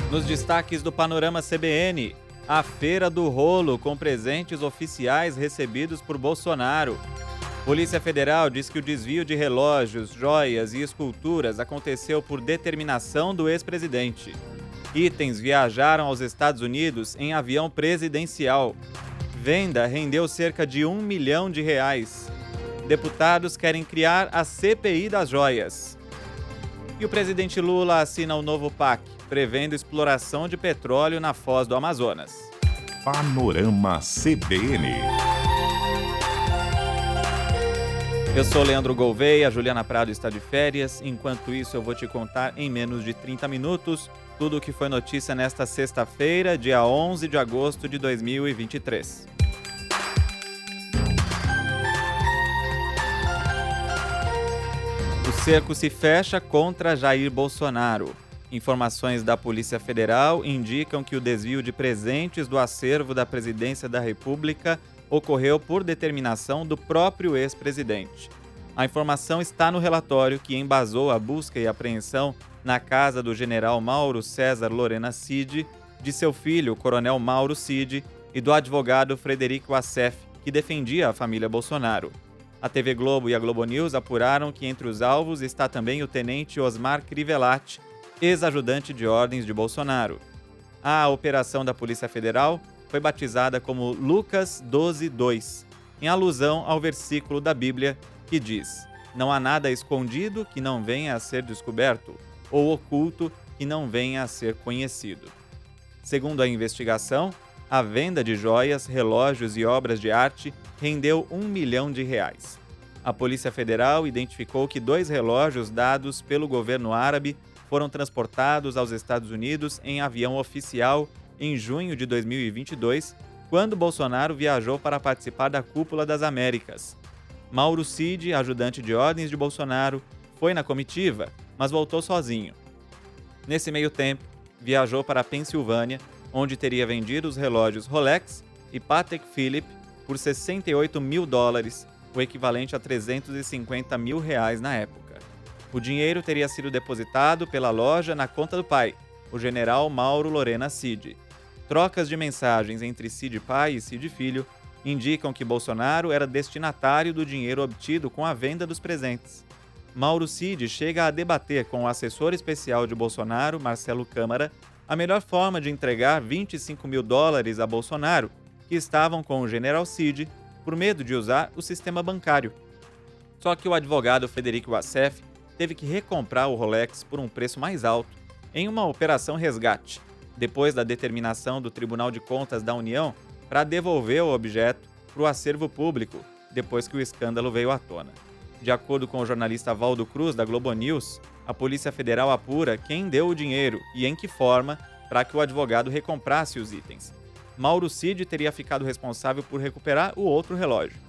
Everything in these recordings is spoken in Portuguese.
Nos destaques do Panorama CBN, a Feira do Rolo com presentes oficiais recebidos por Bolsonaro. Polícia Federal diz que o desvio de relógios, joias e esculturas aconteceu por determinação do ex-presidente. Itens viajaram aos Estados Unidos em avião presidencial. Venda rendeu cerca de R$ 1 milhão. Deputados querem criar a CPI das joias. E o presidente Lula assina o novo PAC, prevendo exploração de petróleo na foz do Amazonas. Panorama CBN. Eu sou Leandro Gouveia, a Juliana Prado está de férias. Enquanto isso, eu vou te contar em menos de 30 minutos tudo o que foi notícia nesta sexta-feira, dia 11 de agosto de 2023. O cerco se fecha contra Jair Bolsonaro. Informações da Polícia Federal indicam que o desvio de presentes do acervo da Presidência da República ocorreu por determinação do próprio ex-presidente. A informação está no relatório que embasou a busca e apreensão na casa do general Mauro César Lorena Cid, de seu filho, coronel Mauro Cid, e do advogado Frederico Assef, que defendia a família Bolsonaro. A TV Globo e a Globo News apuraram que entre os alvos está também o tenente Osmar Crivellati, ex-ajudante de ordens de Bolsonaro. A operação da Polícia Federal foi batizada como Lucas 12:2, em alusão ao versículo da Bíblia que diz: "Não há nada escondido que não venha a ser descoberto, ou oculto que não venha a ser conhecido." Segundo a investigação, a venda de joias, relógios e obras de arte rendeu R$ 1 milhão. A Polícia Federal identificou que 2 relógios dados pelo governo árabe foram transportados aos Estados Unidos em avião oficial em junho de 2022, quando Bolsonaro viajou para participar da Cúpula das Américas. Mauro Cid, ajudante de ordens de Bolsonaro, foi na comitiva, mas voltou sozinho. Nesse meio tempo, viajou para a Pensilvânia, onde teria vendido os relógios Rolex e Patek Philippe por $68 mil, o equivalente a R$ 350 mil na época. O dinheiro teria sido depositado pela loja na conta do pai, o general Mauro Lorena Cid. Trocas de mensagens entre Cid pai e Cid filho indicam que Bolsonaro era destinatário do dinheiro obtido com a venda dos presentes. Mauro Cid chega a debater com o assessor especial de Bolsonaro, Marcelo Câmara, a melhor forma de entregar $25 mil a Bolsonaro, que estavam com o general Cid, por medo de usar o sistema bancário. Só que o advogado Frederico Assef teve que recomprar o Rolex por um preço mais alto, em uma operação resgate, depois da determinação do Tribunal de Contas da União para devolver o objeto para o acervo público, depois que o escândalo veio à tona. De acordo com o jornalista Valdo Cruz, da Globo News, a Polícia Federal apura quem deu o dinheiro e em que forma para que o advogado recomprasse os itens. Mauro Cid teria ficado responsável por recuperar o outro relógio.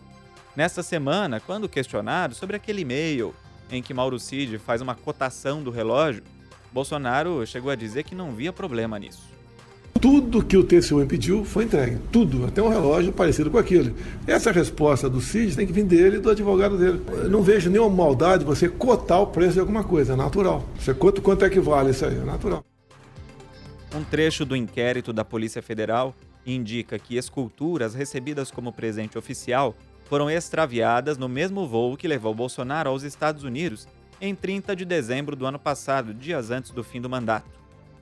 Nesta semana, quando questionado sobre aquele e-mail em que Mauro Cid faz uma cotação do relógio, Bolsonaro chegou a dizer que não via problema nisso. Tudo que o TCU pediu foi entregue, tudo, até um relógio parecido com aquele. Essa resposta do Cid tem que vir dele e do advogado dele. Eu não vejo nenhuma maldade você cotar o preço de alguma coisa, é natural. Você conta quanto é que vale isso aí, é natural. Um trecho do inquérito da Polícia Federal indica que esculturas recebidas como presente oficial foram extraviadas no mesmo voo que levou Bolsonaro aos Estados Unidos em 30 de dezembro do ano passado, dias antes do fim do mandato.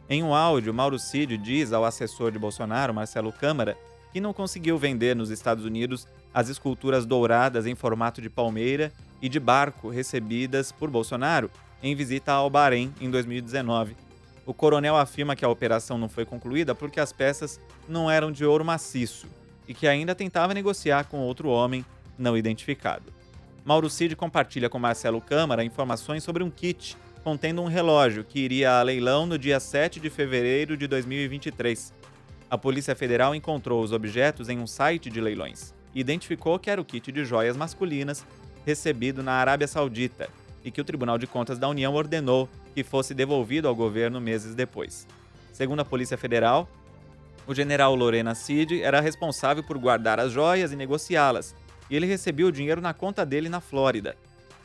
Em um áudio, Mauro Cid diz ao assessor de Bolsonaro, Marcelo Câmara, que não conseguiu vender nos Estados Unidos as esculturas douradas em formato de palmeira e de barco recebidas por Bolsonaro em visita ao Bahrein em 2019. O coronel afirma que a operação não foi concluída porque as peças não eram de ouro maciço e que ainda tentava negociar com outro homem não identificado. Mauro Cid compartilha com Marcelo Câmara informações sobre um kit contendo um relógio que iria a leilão no dia 7 de fevereiro de 2023. A Polícia Federal encontrou os objetos em um site de leilões e identificou que era o kit de joias masculinas recebido na Arábia Saudita e que o Tribunal de Contas da União ordenou que fosse devolvido ao governo meses depois. Segundo a Polícia Federal, o general Lorena Cid era responsável por guardar as joias e negociá-las, e ele recebia o dinheiro na conta dele na Flórida.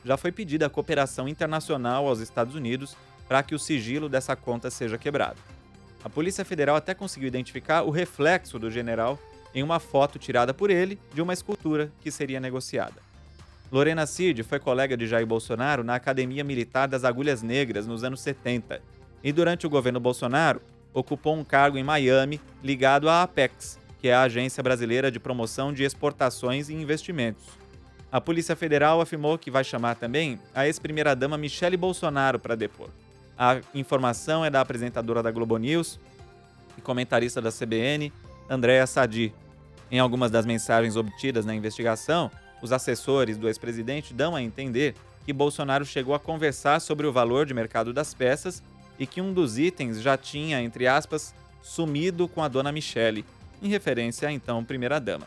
Já foi pedida a cooperação internacional aos Estados Unidos para que o sigilo dessa conta seja quebrado. A Polícia Federal até conseguiu identificar o reflexo do general em uma foto tirada por ele de uma escultura que seria negociada. Lorena Cid foi colega de Jair Bolsonaro na Academia Militar das Agulhas Negras nos anos 70 e, durante o governo Bolsonaro, ocupou um cargo em Miami ligado à Apex, que é a Agência Brasileira de Promoção de Exportações e Investimentos. A Polícia Federal afirmou que vai chamar também a ex-primeira-dama Michele Bolsonaro para depor. A informação é da apresentadora da Globo News e comentarista da CBN, Andréa Sadi. Em algumas das mensagens obtidas na investigação, os assessores do ex-presidente dão a entender que Bolsonaro chegou a conversar sobre o valor de mercado das peças e que um dos itens já tinha, entre aspas, sumido com a dona Michele, em referência à então primeira-dama.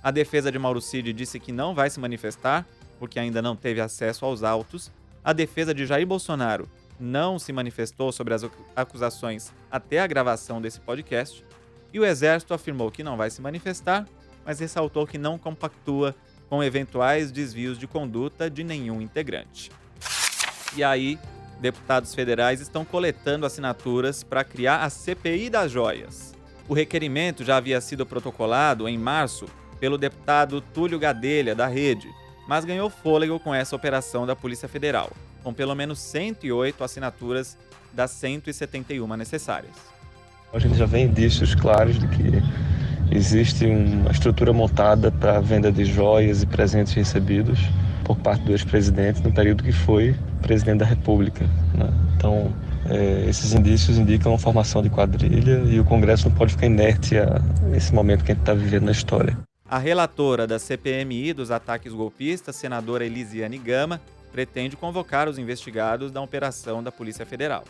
A defesa de Mauro Cid disse que não vai se manifestar, porque ainda não teve acesso aos autos. A defesa de Jair Bolsonaro não se manifestou sobre as acusações até a gravação desse podcast. E o Exército afirmou que não vai se manifestar, mas ressaltou que não compactua com eventuais desvios de conduta de nenhum integrante. E aí, deputados federais estão coletando assinaturas para criar a CPI das joias. O requerimento já havia sido protocolado em março pelo deputado Túlio Gadelha, da Rede, mas ganhou fôlego com essa operação da Polícia Federal, com pelo menos 108 assinaturas das 171 necessárias. A gente já vê indícios claros de que existe uma estrutura montada para a venda de joias e presentes recebidos por parte do ex-presidente no período que foi presidente da República, né? Então, esses indícios indicam a formação de quadrilha e o Congresso não pode ficar inerte a esse momento que a gente está vivendo na história. A relatora da CPMI dos ataques golpistas, senadora Elisiane Gama, pretende convocar os investigados da operação da Polícia Federal.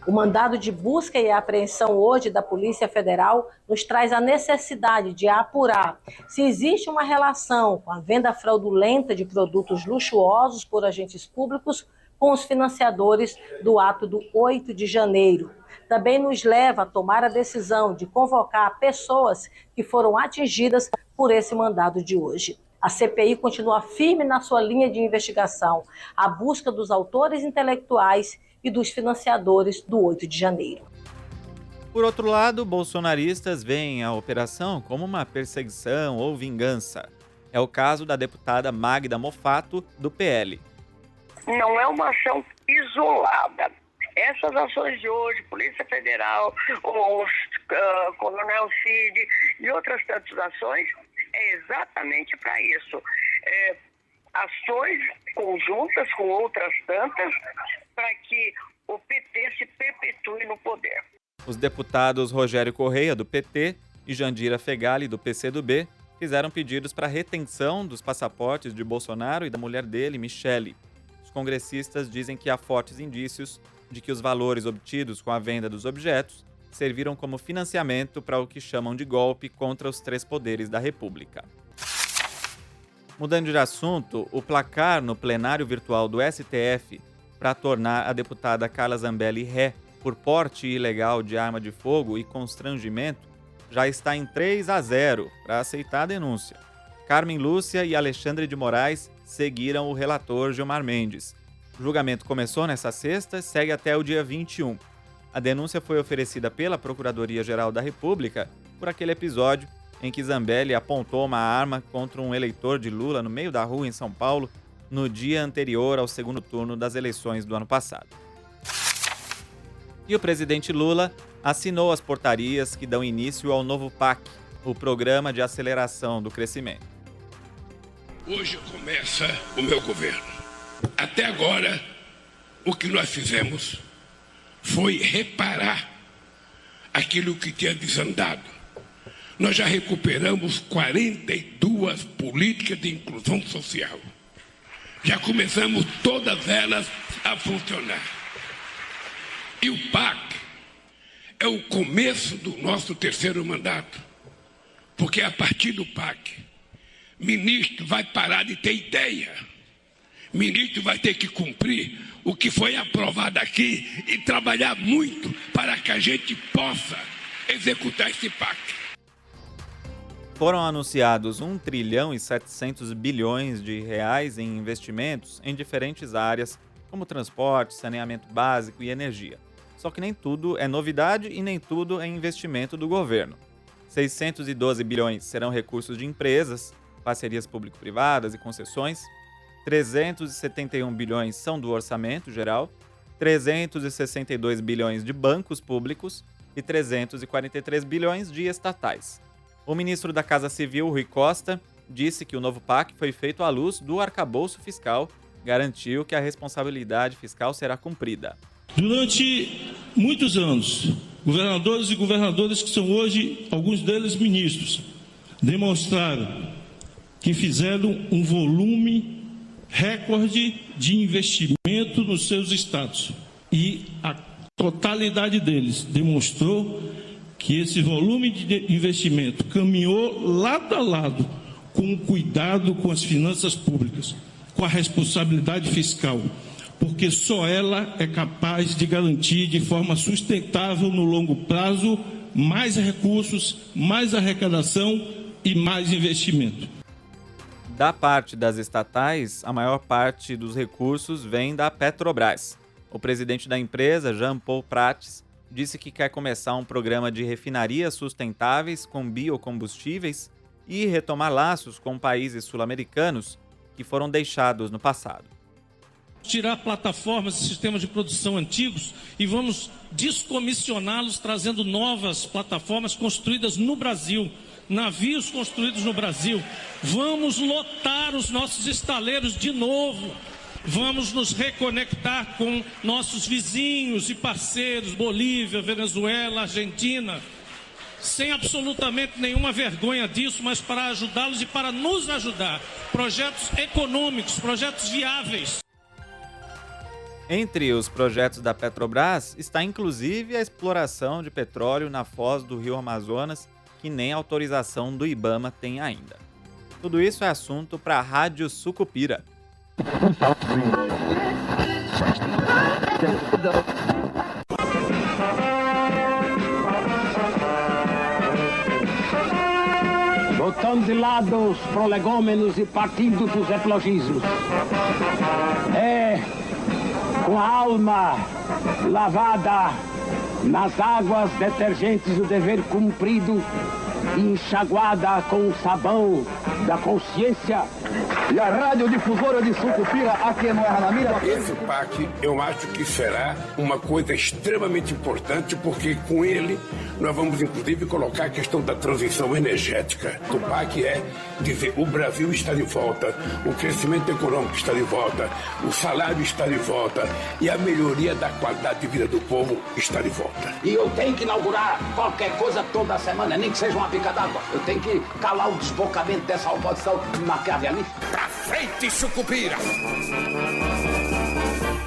O mandado de busca e apreensão hoje da Polícia Federal nos traz a necessidade de apurar se existe uma relação com a venda fraudulenta de produtos luxuosos por agentes públicos com os financiadores do ato do 8 de janeiro. Também nos leva a tomar a decisão de convocar pessoas que foram atingidas por esse mandado de hoje. A CPI continua firme na sua linha de investigação, a busca dos autores intelectuais e dos financiadores do 8 de janeiro. Por outro lado, bolsonaristas veem a operação como uma perseguição ou vingança. É o caso da deputada Magda Mofato, do PL. Não é uma ação isolada. Essas ações de hoje, Polícia Federal, Coronel Cid e outras tantas ações, é exatamente para isso. Ações conjuntas com outras tantas para que o PT se perpetue no poder. Os deputados Rogério Correia, do PT, e Jandira Fegali, do PCdoB, fizeram pedidos para retenção dos passaportes de Bolsonaro e da mulher dele, Michele. Os congressistas dizem que há fortes indícios de que os valores obtidos com a venda dos objetos serviram como financiamento para o que chamam de golpe contra os três poderes da República. Mudando de assunto, o placar no plenário virtual do STF para tornar a deputada Carla Zambelli ré por porte ilegal de arma de fogo e constrangimento já está em 3-0 para aceitar a denúncia. Carmen Lúcia e Alexandre de Moraes seguiram o relator Gilmar Mendes. O julgamento começou nesta sexta e segue até o dia 21. A denúncia foi oferecida pela Procuradoria-Geral da República por aquele episódio em que Zambelli apontou uma arma contra um eleitor de Lula no meio da rua em São Paulo no dia anterior ao segundo turno das eleições do ano passado. E o presidente Lula assinou as portarias que dão início ao novo PAC, o Programa de Aceleração do Crescimento. Hoje começa o meu governo. Até agora, o que nós fizemos foi reparar aquilo que tinha desandado. Nós já recuperamos 42 políticas de inclusão social. Já começamos todas elas a funcionar. E o PAC é o começo do nosso terceiro mandato. Porque a partir do PAC, ministro vai parar de ter ideia. Ministro vai ter que cumprir o que foi aprovado aqui e trabalhar muito para que a gente possa executar esse PAC. Foram anunciados 1 trilhão e 700 bilhões de reais em investimentos em diferentes áreas, como transporte, saneamento básico e energia. Só que nem tudo é novidade e nem tudo é investimento do governo. 612 bilhões serão recursos de empresas, parcerias público-privadas e concessões. 371 bilhões são do orçamento geral, 362 bilhões de bancos públicos e 343 bilhões de estatais. O ministro da Casa Civil, Rui Costa, disse que o novo PAC foi feito à luz do arcabouço fiscal, garantiu que a responsabilidade fiscal será cumprida. Durante muitos anos, governadores e governadoras que são hoje, alguns deles ministros, demonstraram que fizeram um volume recorde de investimento nos seus estados. E a totalidade deles demonstrou que esse volume de investimento caminhou lado a lado com o cuidado com as finanças públicas, com a responsabilidade fiscal, porque só ela é capaz de garantir de forma sustentável no longo prazo mais recursos, mais arrecadação e mais investimento. Da parte das estatais, a maior parte dos recursos vem da Petrobras. O presidente da empresa, Jean Paul Prats, disse que quer começar um programa de refinarias sustentáveis com biocombustíveis e retomar laços com países sul-americanos que foram deixados no passado. Tirar plataformas e sistemas de produção antigos e vamos descomissioná-los, trazendo novas plataformas construídas no Brasil, navios construídos no Brasil. Vamos lotar os nossos estaleiros de novo. Vamos nos reconectar com nossos vizinhos e parceiros, Bolívia, Venezuela, Argentina, sem absolutamente nenhuma vergonha disso, mas para ajudá-los e para nos ajudar. Projetos econômicos, projetos viáveis. Entre os projetos da Petrobras está inclusive a exploração de petróleo na foz do Rio Amazonas, que nem autorização do IBAMA tem ainda. Tudo isso é assunto para a Rádio Sucupira. Botando de lado os prolegômenos e partindo dos eplogismos. Com a alma lavada nas águas detergentes do dever cumprido e enxaguada com o sabão da consciência. E a radiodifusora de Sucupira, aqui no Erra na Mira. Esse PAC, eu acho que será uma coisa extremamente importante, porque com ele nós vamos, inclusive, colocar a questão da transição energética. O PAC é dizer, o Brasil está de volta, o crescimento econômico está de volta, o salário está de volta e a melhoria da qualidade de vida do povo está de volta. E eu tenho que inaugurar qualquer coisa toda semana, nem que seja uma pica d'água. Eu tenho que calar o desbocamento dessa oposição maquiavelista. Pra frente, Sucupira!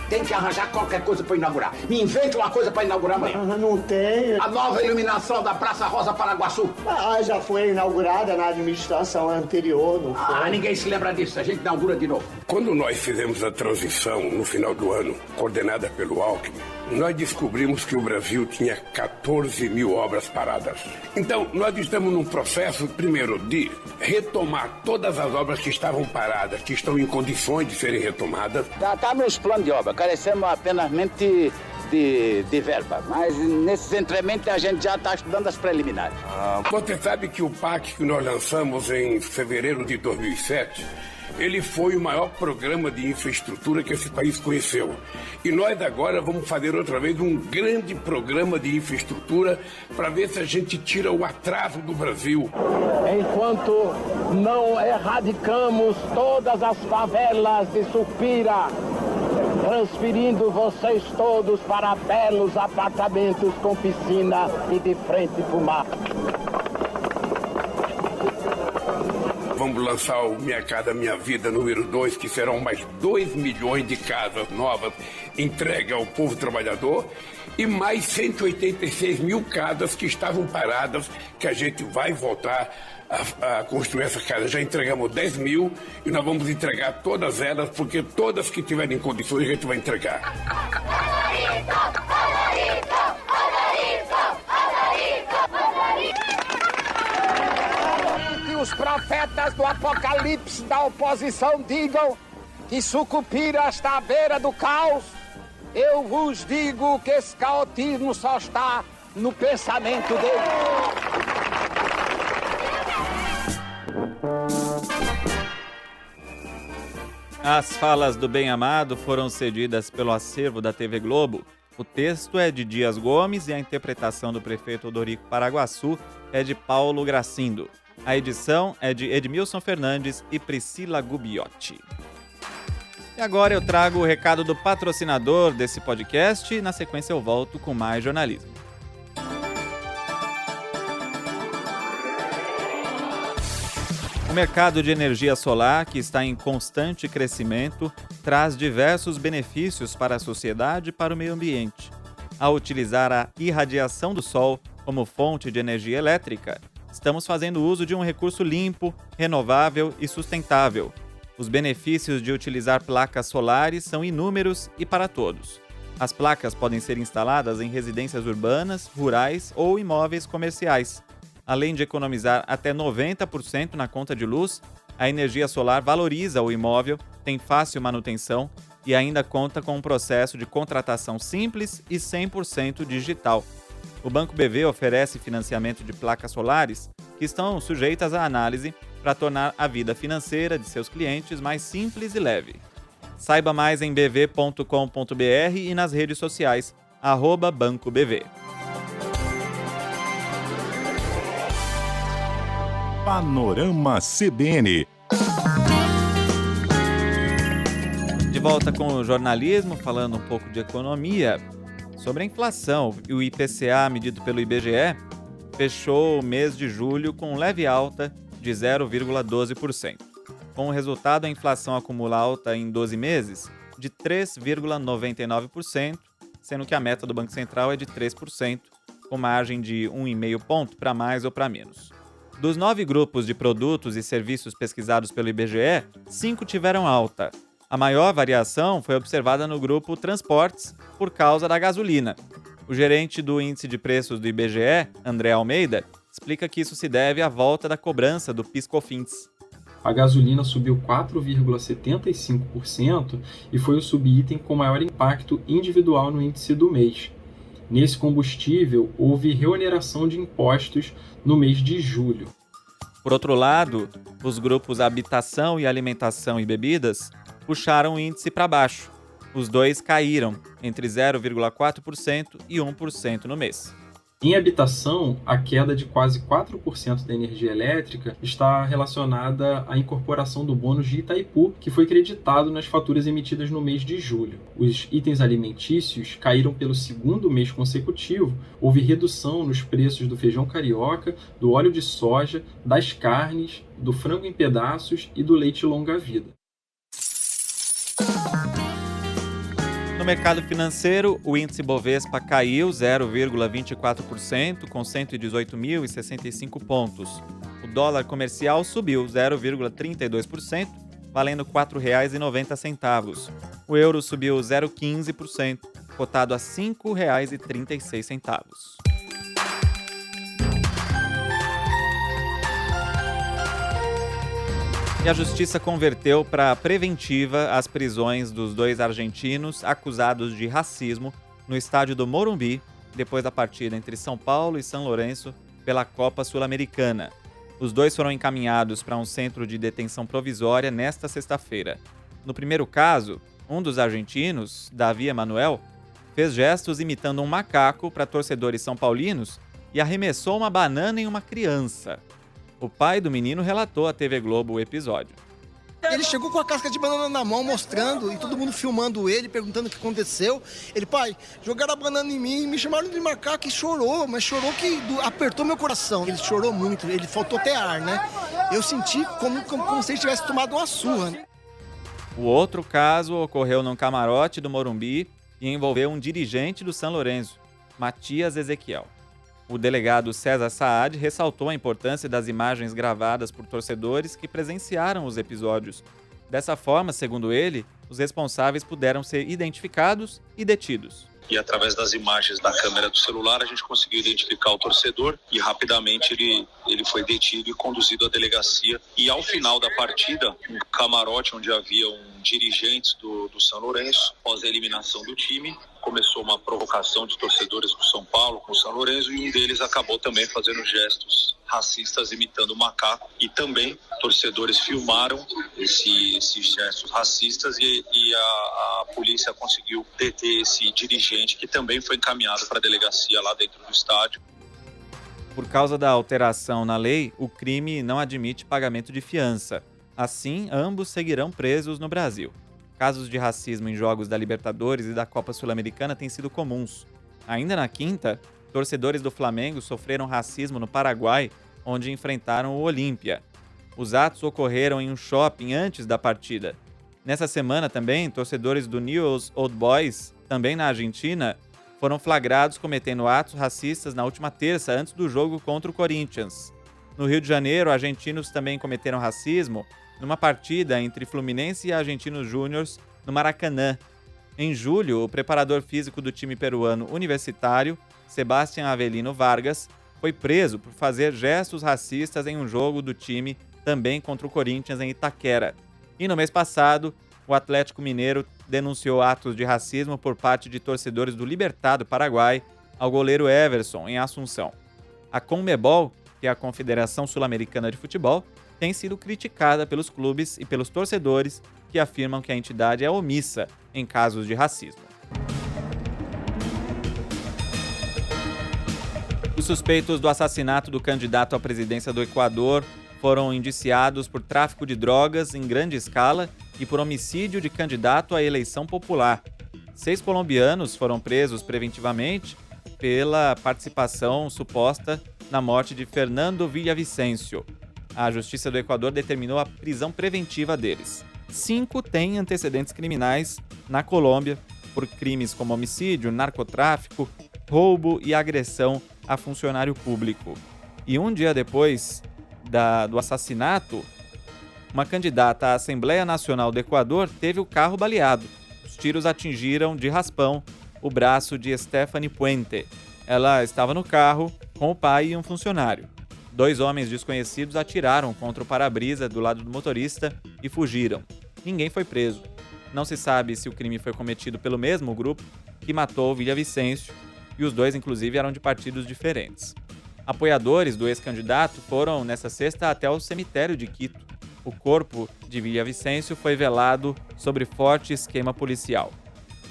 Tem que arranjar qualquer coisa para inaugurar. Me invente uma coisa para inaugurar amanhã. Não tem. A nova iluminação da Praça Rosa Paraguaçu. Já foi inaugurada na administração anterior, não foi? Ninguém se lembra disso. A gente inaugura de novo. Quando nós fizemos a transição no final do ano, coordenada pelo Alckmin, nós descobrimos que o Brasil tinha 14 mil obras paradas. Então, nós estamos num processo, primeiro, de retomar todas as obras que estavam paradas, que estão em condições de serem retomadas. Está nos planos de obra, carecemos apenas de verba, mas nesses entrementos a gente já está estudando as preliminares. Você sabe que o PAC que nós lançamos em fevereiro de 2007, ele foi o maior programa de infraestrutura que esse país conheceu. E nós agora vamos fazer outra vez um grande programa de infraestrutura para ver se a gente tira o atraso do Brasil. Enquanto não erradicamos todas as favelas de Sucupira, transferindo vocês todos para belos apartamentos com piscina e de frente para o mar. Vamos lançar o Minha Casa Minha Vida número 2, que serão mais 2 milhões de casas novas entregue ao povo trabalhador e mais 186 mil casas que estavam paradas, que a gente vai voltar a construir essa casa. Já entregamos 10 mil e nós vamos entregar todas elas, porque todas que tiverem condições a gente vai entregar. Que os profetas do apocalipse da oposição digam que Sucupira está à beira do caos, Eu vos digo que esse caotismo só está no pensamento dele. As falas do bem-amado foram cedidas pelo acervo da TV Globo. O texto é de Dias Gomes e a interpretação do prefeito Odorico Paraguaçu é de Paulo Gracindo. A edição é de Edmilson Fernandes e Priscila Gubiotti. E agora eu trago o recado do patrocinador desse podcast e na sequência eu volto com mais jornalismo. O mercado de energia solar, que está em constante crescimento, traz diversos benefícios para a sociedade e para o meio ambiente. Ao utilizar a irradiação do sol como fonte de energia elétrica, estamos fazendo uso de um recurso limpo, renovável e sustentável. Os benefícios de utilizar placas solares são inúmeros e para todos. As placas podem ser instaladas em residências urbanas, rurais ou imóveis comerciais. Além de economizar até 90% na conta de luz, a energia solar valoriza o imóvel, tem fácil manutenção e ainda conta com um processo de contratação simples e 100% digital. O Banco BV oferece financiamento de placas solares que estão sujeitas à análise para tornar a vida financeira de seus clientes mais simples e leve. Saiba mais em bv.com.br e nas redes sociais, @BancoBV. Panorama CBN. De volta com o jornalismo, falando um pouco de economia, sobre a inflação. O IPCA, medido pelo IBGE, fechou o mês de julho com leve alta de 0,12%. Com o resultado, a inflação acumula alta em 12 meses de 3,99%, sendo que a meta do Banco Central é de 3%, com margem de 1,5 ponto para mais ou para menos. Dos 9 grupos de produtos e serviços pesquisados pelo IBGE, 5 tiveram alta. A maior variação foi observada no grupo transportes, por causa da gasolina. O gerente do índice de preços do IBGE, André Almeida, explica que isso se deve à volta da cobrança do PIS/COFINS. A gasolina subiu 4,75% e foi o subitem com maior impacto individual no índice do mês. Nesse combustível, houve reoneração de impostos no mês de julho. Por outro lado, os grupos habitação e alimentação e bebidas puxaram o índice para baixo. Os dois caíram entre 0,4% e 1% no mês. Em habitação, a queda de quase 4% da energia elétrica está relacionada à incorporação do bônus de Itaipu, que foi creditado nas faturas emitidas no mês de julho. Os itens alimentícios caíram pelo segundo mês consecutivo. Houve redução nos preços do feijão carioca, do óleo de soja, das carnes, do frango em pedaços e do leite longa-vida. No mercado financeiro, o índice Bovespa caiu 0,24%, com 118.065 pontos. O dólar comercial subiu 0,32%, valendo R$ 4,90. O euro subiu 0,15%, cotado a R$ 5,36. E a justiça converteu para preventiva as prisões dos 2 argentinos acusados de racismo no estádio do Morumbi, depois da partida entre São Paulo e São Lourenço pela Copa Sul-Americana. Os 2 foram encaminhados para um centro de detenção provisória nesta sexta-feira. No primeiro caso, um dos argentinos, Davi Emanuel, fez gestos imitando um macaco para torcedores são paulinos e arremessou uma banana em uma criança. O pai do menino relatou à TV Globo o episódio. Ele chegou com a casca de banana na mão, mostrando, e todo mundo filmando ele, perguntando o que aconteceu. Ele, pai, jogaram a banana em mim, me chamaram de macaco e chorou, mas chorou que apertou meu coração. Ele chorou muito, ele faltou até ar, né? Eu senti como se ele tivesse tomado uma surra, né? O outro caso ocorreu num camarote do Morumbi e envolveu um dirigente do São Lourenço, Matias Ezequiel. O delegado César Saad ressaltou a importância das imagens gravadas por torcedores que presenciaram os episódios. Dessa forma, segundo ele, os responsáveis puderam ser identificados e detidos. E através das imagens da câmera do celular a gente conseguiu identificar o torcedor e rapidamente ele foi detido e conduzido à delegacia. E ao final da partida, um camarote onde haviam dirigentes do São Lourenço, após a eliminação do time, começou uma provocação de torcedores do São Paulo com o São Lourenço e um deles acabou também fazendo gestos racistas imitando o macaco e também torcedores filmaram esses gestos racistas e a polícia conseguiu deter esse dirigente que também foi encaminhado para a delegacia lá dentro do estádio. Por causa da alteração na lei, o crime não admite pagamento de fiança. Assim, ambos seguirão presos no Brasil. Casos de racismo em jogos da Libertadores e da Copa Sul-Americana têm sido comuns. Ainda na quinta, torcedores do Flamengo sofreram racismo no Paraguai, onde enfrentaram o Olímpia. Os atos ocorreram em um shopping antes da partida. Nessa semana também, torcedores do Newell's Old Boys, também na Argentina, foram flagrados cometendo atos racistas na última terça antes do jogo contra o Corinthians. No Rio de Janeiro, argentinos também cometeram racismo numa partida entre Fluminense e Argentinos Júniors no Maracanã. Em julho, o preparador físico do time peruano universitário, Sebastián Avelino Vargas, foi preso por fazer gestos racistas em um jogo do time também contra o Corinthians em Itaquera. E no mês passado, o Atlético Mineiro denunciou atos de racismo por parte de torcedores do Libertad do Paraguai ao goleiro Everson, em Assunção. A Conmebol, que é a Confederação Sul-Americana de Futebol, tem sido criticada pelos clubes e pelos torcedores que afirmam que a entidade é omissa em casos de racismo. Os suspeitos do assassinato do candidato à presidência do Equador foram indiciados por tráfico de drogas em grande escala e por homicídio de candidato à eleição popular. 6 colombianos foram presos preventivamente pela participação suposta na morte de Fernando Villavicencio. A Justiça do Equador determinou a prisão preventiva deles. 5 têm antecedentes criminais na Colômbia por crimes como homicídio, narcotráfico, roubo e agressão a funcionário público. E um dia depois do assassinato, uma candidata à Assembleia Nacional do Equador teve o carro baleado. Os tiros atingiram de raspão o braço de Stephanie Puente. Ela estava no carro com o pai e um funcionário. 2 homens desconhecidos atiraram contra o para-brisa do lado do motorista e fugiram. Ninguém foi preso. Não se sabe se o crime foi cometido pelo mesmo grupo que matou Villavicencio, e os 2, inclusive, eram de partidos diferentes. Apoiadores do ex-candidato foram, nesta sexta, até o cemitério de Quito. O corpo de Villavicencio foi velado sob forte esquema policial.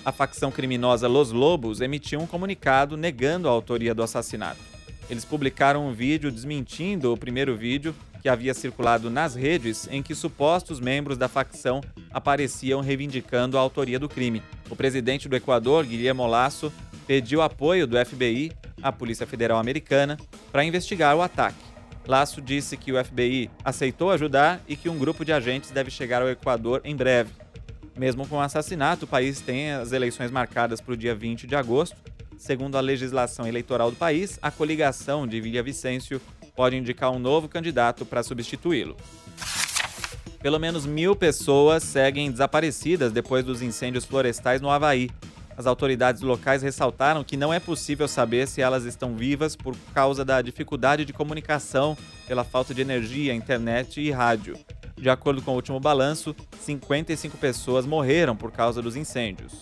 A facção criminosa Los Lobos emitiu um comunicado negando a autoria do assassinato. Eles publicaram um vídeo desmentindo o primeiro vídeo que havia circulado nas redes em que supostos membros da facção apareciam reivindicando a autoria do crime. O presidente do Equador, Guillermo Lasso, pediu apoio do FBI, a Polícia Federal Americana, para investigar o ataque. Lasso disse que o FBI aceitou ajudar e que um grupo de agentes deve chegar ao Equador em breve. Mesmo com o assassinato, o país tem as eleições marcadas para o dia 20 de agosto. Segundo a legislação eleitoral do país, a coligação de Villavicencio pode indicar um novo candidato para substituí-lo. Pelo menos 1.000 pessoas seguem desaparecidas depois dos incêndios florestais no Havaí. As autoridades locais ressaltaram que não é possível saber se elas estão vivas por causa da dificuldade de comunicação, pela falta de energia, internet e rádio. De acordo com o último balanço, 55 pessoas morreram por causa dos incêndios.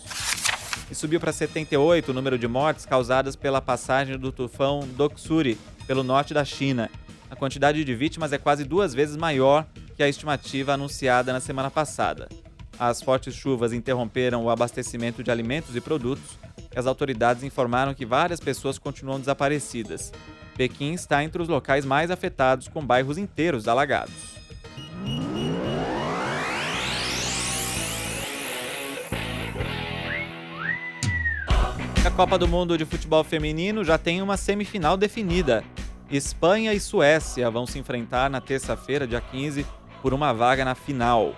E subiu para 78 o número de mortes causadas pela passagem do tufão Doksuri pelo norte da China. A quantidade de vítimas é quase 2 vezes maior que a estimativa anunciada na semana passada. As fortes chuvas interromperam o abastecimento de alimentos e produtos e as autoridades informaram que várias pessoas continuam desaparecidas. Pequim está entre os locais mais afetados, com bairros inteiros alagados. A Copa do Mundo de Futebol Feminino já tem uma semifinal definida. Espanha e Suécia vão se enfrentar na terça-feira, dia 15, por uma vaga na final.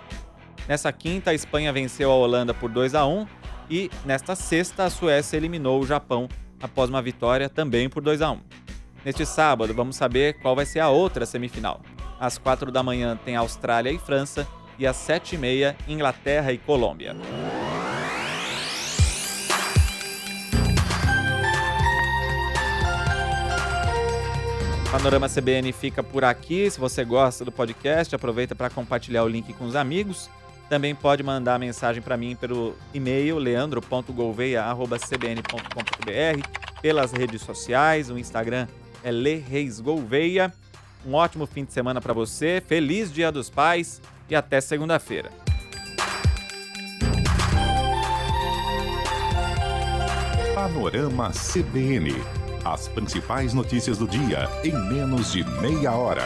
Nessa quinta, a Espanha venceu a Holanda por 2-1 e, nesta sexta, a Suécia eliminou o Japão após uma vitória também por 2-1. Neste sábado, vamos saber qual vai ser a outra semifinal. Às 4 da manhã tem Austrália e França e às 7h30, Inglaterra e Colômbia. Panorama CBN fica por aqui. Se você gosta do podcast, aproveita para compartilhar o link com os amigos. Também pode mandar mensagem para mim pelo e-mail leandro.gouveia@cbn.com.br, pelas redes sociais, o Instagram é lereisgouveia. Um ótimo fim de semana para você, feliz Dia dos Pais e até segunda-feira. Panorama CBN. As principais notícias do dia em menos de meia hora.